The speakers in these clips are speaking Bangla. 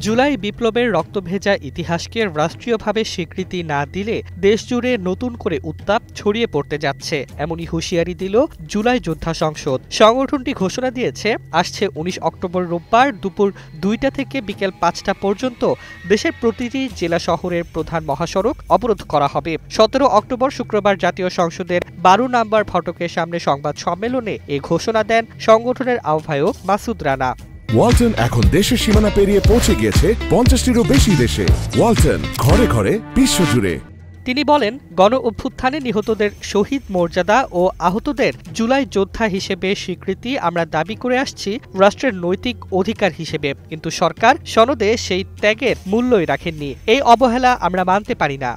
জুলাই বিপ্লবের রক্তভেজা ইতিহাসকে রাষ্ট্রীয়ভাবে স্বীকৃতি না দিলে দেশজুড়ে নতুন করে উত্তাপ ছড়িয়ে পড়তে যাচ্ছে, এমনই হুঁশিয়ারি দিল জুলাই যোদ্ধা সংসদ। সংগঠনটি ঘোষণা দিয়েছে, আসছে ১৯ অক্টোবর রোববার দুপুর ২টা থেকে বিকেল ৫টা পর্যন্ত দেশের প্রতিটি জেলা শহরের প্রধান মহাসড়ক অবরোধ করা হবে। ১৭ অক্টোবর শুক্রবার জাতীয় সংসদের ১২ নম্বর ফটকের সামনে সংবাদ সম্মেলনে এ ঘোষণা দেন সংগঠনের আহ্বায়ক মাসুদ রানা। ওয়ালটন এখন দেশের সীমানা পেরিয়ে পৌঁছে গিয়েছে ৫০টিরও বেশি দেশে। ওয়ালটন, ঘরে ঘরে, বিশ্বজুড়ে। তিনি বলেন, গণ অভ্যুত্থানে নিহতদের শহীদ মর্যাদা ও আহতদের জুলাই যোদ্ধা হিসেবে স্বীকৃতি আমরা দাবি করে আসছি রাষ্ট্রের নৈতিক অধিকার হিসেবে, কিন্তু সরকার সনদে সেই ত্যাগের মূল্যই রাখেননি। এই অবহেলা আমরা মানতে পারি না।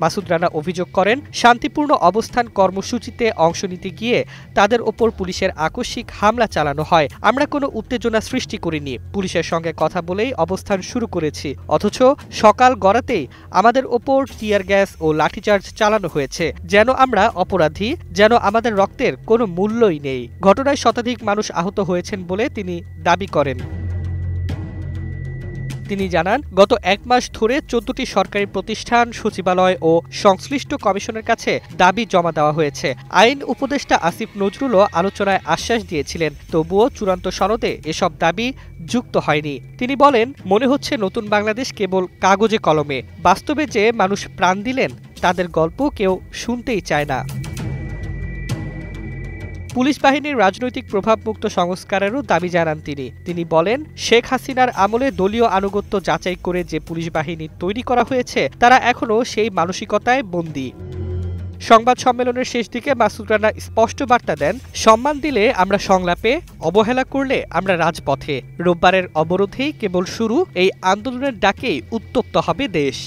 মাসুদ রানা অভিযোগ করেন, শান্তিপূর্ণ অবস্থান কর্মসূচিতে অংশ নিতে গিয়ে তাদের ওপর পুলিশের আকস্মিক হামলা চালানো হয়। আমরা কোনো উত্তেজনা সৃষ্টি করিনি, পুলিশের সঙ্গে কথা বলেই অবস্থান শুরু করেছি, অথচ সকাল গড়াতেই আমাদের ওপর টিয়ার গ্যাস ও লাঠিচার্জ চালানো হয়েছে। যেন আমরা অপরাধী, যেন আমাদের রক্তের কোনো মূল্যই নেই। ঘটনায় শতাধিক মানুষ আহত হয়েছেন বলে তিনি দাবি করেন। তিনি জানান, গত ১ মাস ধরে ১৪টি সরকারি প্রতিষ্ঠান, সচিবালয় ও সংশ্লিষ্ট কমিশনের কাছে দাবি জমা দেওয়া হয়েছে। আইন উপদেষ্টা আসিফ নজরুলও আলোচনায় আশ্বাস দিয়েছিলেন, তবুও চূড়ান্ত সনদে এসব দাবি যুক্ত হয়নি। তিনি বলেন, মনে হচ্ছে নতুন বাংলাদেশ কেবল কাগজে কলমে, বাস্তবে যে মানুষ প্রাণ দিলেন তাদের গল্প কেউ শুনতেই চায় না। পুলিশ বাহিনীর রাজনৈতিক প্রভাবমুক্ত সংস্কারেরও দাবি জানান তিনি বলেন, শেখ হাসিনার আমলে দলীয় আনুগত্য যাচাই করে যে পুলিশ বাহিনী তৈরি করা হয়েছে তারা এখনো সেই মানসিকতায় বন্দী। সংবাদ সম্মেলনের শেষ দিকে মাসুদ রানা স্পষ্ট বার্তা দেন, সম্মান দিলে আমরা সংলাপে, অবহেলা করলে আমরা রাজপথে। রোববারের অবরোধেই কেবল শুরু, এই আন্দোলনের ডাকেই উত্তপ্ত হবে দেশ।